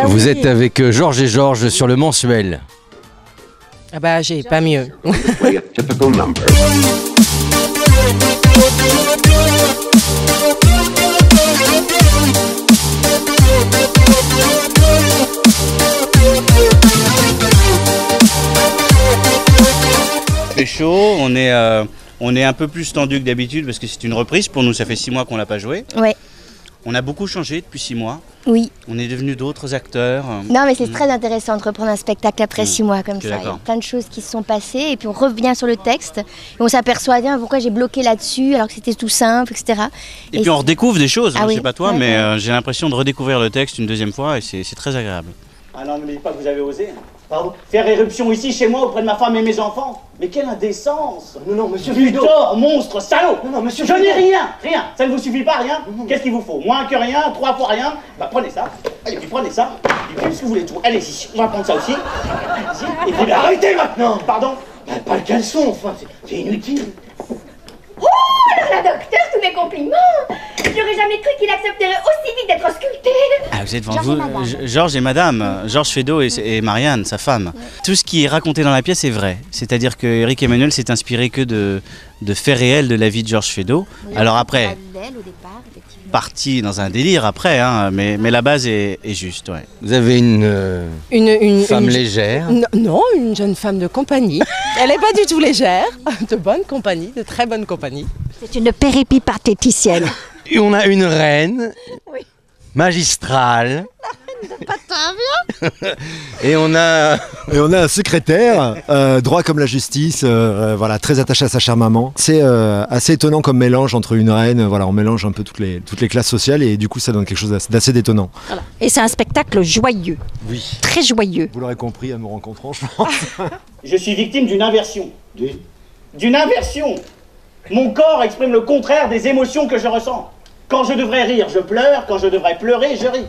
Vous êtes avec Georges et Georges sur le mensuel. Ah bah j'ai pas mieux. C'est chaud, on est un peu plus tendu que d'habitude parce que c'est une reprise. Pour nous, ça fait 6 mois qu'on l'a pas joué. Ouais. On a beaucoup changé depuis 6 mois. Oui. On est devenus d'autres acteurs. Non, mais c'est très intéressant de reprendre un spectacle après 6 mois comme ça. Il y a d'accord. plein de choses qui se sont passées et puis on revient sur le texte et on s'aperçoit bien pourquoi j'ai bloqué là-dessus alors que c'était tout simple, etc. Et puis on redécouvre des choses, Ah oui. je sais pas toi, Ouais, mais ouais. j'ai l'impression de redécouvrir le texte une deuxième fois et c'est très agréable. Ah non, ne me dites pas que vous avez osé. Pardon? Faire éruption ici, chez moi, auprès de ma femme et mes enfants. Mais quelle indécence! Non, non, monsieur Putain, monstre, salaud! Non, non, monsieur Je n'ai Fido. rien! Ça ne vous suffit pas, rien? Qu'est-ce qu'il vous faut? Moins que rien, 3 fois rien? Bah prenez ça, et puis prenez ça, et puis ce que vous voulez tout. Allez-y, on va prendre ça aussi. Allez-y, et puis bah, Arrêtez maintenant! pardon? Bah, pas le caleçon, enfin, c'est inutile. Oh, alors la docteur, tous mes compliments. J'aurais jamais cru qu'il accepterait aussi vite d'être sculpté. Ah, vous êtes devant Georges vous, et madame. Georges et madame, Georges Feydeau et Marianne, sa femme. Tout ce qui est raconté dans la pièce est vrai. C'est-à-dire que Éric Emmanuel s'est inspiré que de faits réels de la vie de Georges Feydeau. Alors après, Au départ, effectivement. parti dans un délire après, hein, mais la base est juste. Ouais. Vous avez une femme légère. Non, une jeune femme de compagnie. Elle n'est pas du tout légère, de bonne compagnie, de très bonne compagnie. C'est une péripie parthéticienne. Et on a une reine magistrale. Et on a un secrétaire, droit comme la justice, voilà, très attaché à sa chère maman. C'est assez étonnant comme mélange entre une reine, voilà, on mélange un peu toutes les classes sociales et du coup ça donne quelque chose d'assez détonnant. Voilà. Et c'est un spectacle joyeux, Oui. très joyeux. Vous l'aurez compris en me rencontrant, je pense. Je suis victime d'une inversion. D'une inversion! Mon corps exprime le contraire des émotions que je ressens. Quand je devrais rire, je pleure. Quand je devrais pleurer, je ris.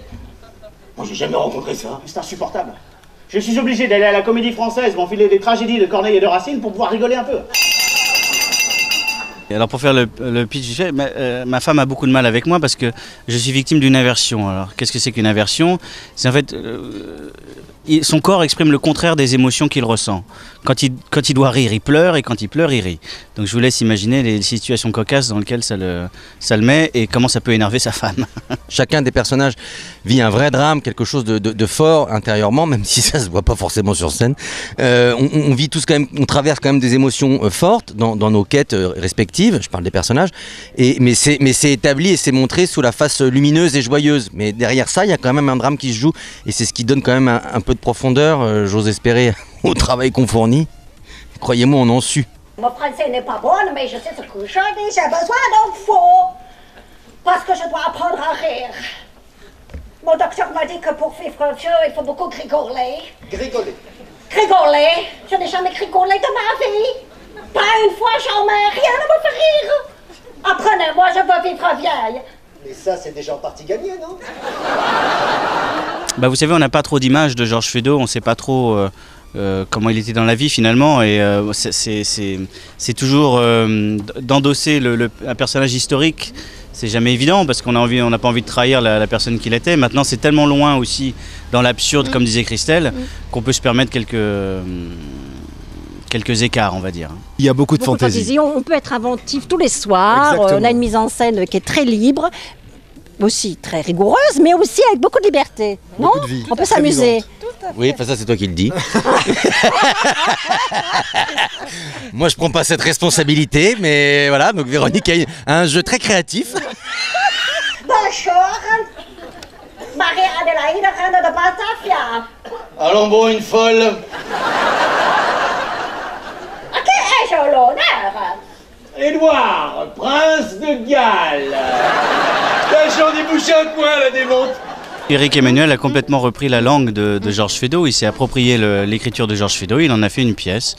Moi, j'ai jamais rencontré ça. C'est insupportable. Je suis obligé d'aller à la Comédie Française, m'enfiler des tragédies de Corneille et de Racine pour pouvoir rigoler un peu. Et alors pour faire le pitch du fait, ma femme a beaucoup de mal avec moi parce que je suis victime d'une inversion. Alors qu'est-ce que c'est qu'une inversion? C'est en fait son corps exprime le contraire des émotions qu'il ressent. Quand il doit rire, il pleure et quand il pleure, il rit. Donc je vous laisse imaginer les situations cocasses dans lesquelles ça le met et comment ça peut énerver sa femme. Chacun des personnages vit un vrai drame, quelque chose de fort intérieurement, même si ça se voit pas forcément sur scène. On vit tous quand même, on traverse quand même des émotions fortes dans nos quêtes respectives. Je parle des personnages, mais c'est établi et c'est montré sous la face lumineuse et joyeuse. Mais derrière ça, il y a quand même un drame qui se joue et c'est ce qui donne quand même un peu de profondeur, j'ose espérer, au travail qu'on fournit. Croyez-moi, on en su. Mon français n'est pas bon, mais je sais ce que je dis. J'ai besoin d'un faux. Parce que je dois apprendre à rire. Mon docteur m'a dit que pour vivre vieux, il faut beaucoup rigoler. Grigoler. Rigoler? Je n'ai jamais rigolé de ma vie. Pas une fois, jamais. Rien ne me fait rire. Apprenez-moi, je veux vivre vieille. Mais ça, c'est déjà en partie gagné, non? Bah vous savez, on n'a pas trop d'images de Georges Feydeau, on ne sait pas trop comment il était dans la vie finalement et c'est toujours d'endosser un personnage historique, c'est jamais évident parce qu'on n'a pas envie de trahir la personne qu'il était. Maintenant c'est tellement loin aussi dans l'absurde comme disait Christelle qu'on peut se permettre quelques écarts, on va dire. Il y a beaucoup de fantaisie. On peut être inventif tous les soirs. Exactement. On a une mise en scène qui est très libre, aussi très rigoureuse, mais aussi avec beaucoup de liberté. Beaucoup non de vie. On peut Très s'amuser. vivante. Oui, enfin ça c'est toi qui le dis. Moi je prends pas cette responsabilité, mais voilà, donc Véronique a un jeu très créatif. Bonjour. Marie-Adélaïde, reine de Batavia. Allons bon, une folle. À qui ai-je l'honneur? Édouard, prince de Galles. J'en ai bouché un coin, la démonte. Éric Emmanuel a complètement repris la langue de Georges Feydeau, il s'est approprié l'écriture de Georges Feydeau, il en a fait une pièce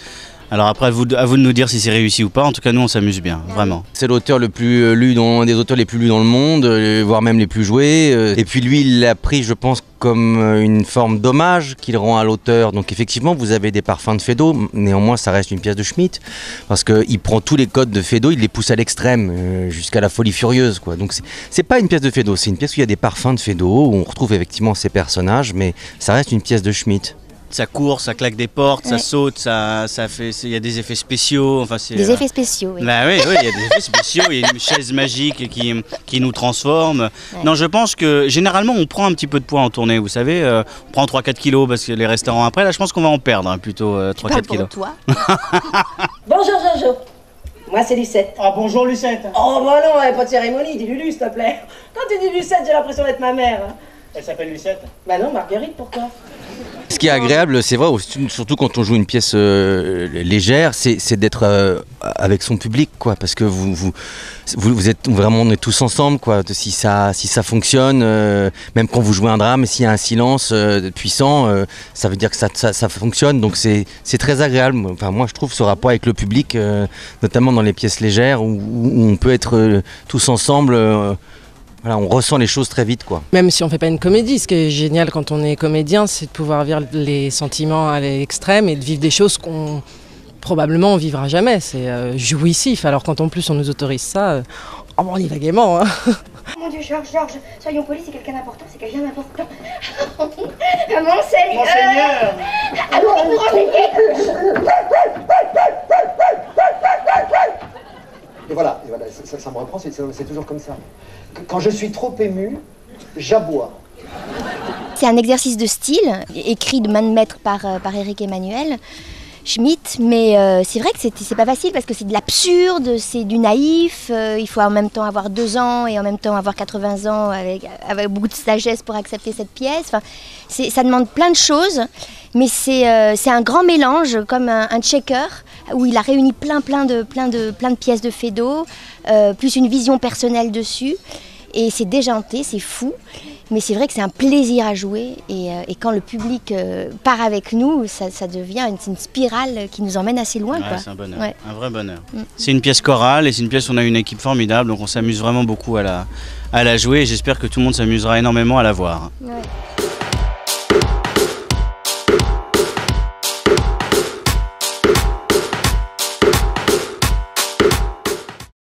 Alors après, à vous de nous dire si c'est réussi ou pas. En tout cas, nous, on s'amuse bien, vraiment. C'est l'auteur le plus lu des auteurs les plus lus dans le monde, voire même les plus joués. Et puis lui, il l'a pris, je pense, comme une forme d'hommage qu'il rend à l'auteur. Donc effectivement, vous avez des parfums de Feydeau, néanmoins, ça reste une pièce de Schmitt, parce qu'il prend tous les codes de Feydeau, il les pousse à l'extrême, jusqu'à la folie furieuse, quoi. Donc c'est pas une pièce de Feydeau, c'est une pièce où il y a des parfums de Feydeau, où on retrouve effectivement ces personnages, mais ça reste une pièce de Schmitt. Ça court, ça claque des portes, ça saute, ça fait, il y a des effets spéciaux. Enfin, des effets spéciaux, oui. Bah oui, il y a des effets spéciaux, il y a une chaise magique qui nous transforme. Ouais. Non, je pense que généralement on prend un petit peu de poids en tournée, vous savez, on prend 3-4 kilos parce que les restaurants après, là je pense qu'on va en perdre plutôt 3-4 kilos. Toi. Bonjour Jojo. Moi c'est Lucette. Ah bonjour Lucette. Oh bah non, pas de cérémonie, dis Lulu s'il te plaît. Quand tu dis Lucette, j'ai l'impression d'être ma mère. Elle s'appelle Lucette? Bah non, Marguerite, pourquoi? Ce qui est agréable, c'est vrai, surtout quand on joue une pièce légère, c'est d'être avec son public, quoi, parce que vous êtes vraiment, on est tous ensemble, quoi. Si ça fonctionne, même quand vous jouez un drame, s'il y a un silence puissant, ça veut dire que ça fonctionne. Donc c'est très agréable. Enfin, moi, je trouve ce rapport avec le public, notamment dans les pièces légères, où on peut être tous ensemble. Voilà, on ressent les choses très vite, quoi. Même si on ne fait pas une comédie, ce qui est génial quand on est comédien, c'est de pouvoir vivre les sentiments à l'extrême et de vivre des choses qu'on probablement on vivra jamais. C'est jouissif. Alors quand en plus on nous autorise ça, on y va gaiement. Hein. Mon Dieu, Georges, soyons polis, c'est quelqu'un d'important, c'est quelqu'un d'important. Monseigneur. Monseigneur. Alors, vous renseigner. Et voilà, ça me reprend, c'est toujours comme ça. Quand je suis trop ému, j'aboie. C'est un exercice de style, écrit de main de maître par Éric Emmanuel Schmitt, mais c'est vrai que c'est pas facile parce que c'est de l'absurde, c'est du naïf, il faut en même temps avoir 2 ans et en même temps avoir 80 ans avec beaucoup de sagesse pour accepter cette pièce. Enfin, ça demande plein de choses, mais c'est un grand mélange, comme un checker, où il a réuni plein de pièces de Feydeau, plus une vision personnelle dessus, et c'est déjanté, c'est fou. Mais c'est vrai que c'est un plaisir à jouer et quand le public part avec nous, ça devient une spirale qui nous emmène assez loin. Ouais, c'est un bonheur, un vrai bonheur. C'est une pièce chorale et c'est une pièce où on a une équipe formidable, donc on s'amuse vraiment beaucoup à la jouer et j'espère que tout le monde s'amusera énormément à la voir. Ouais.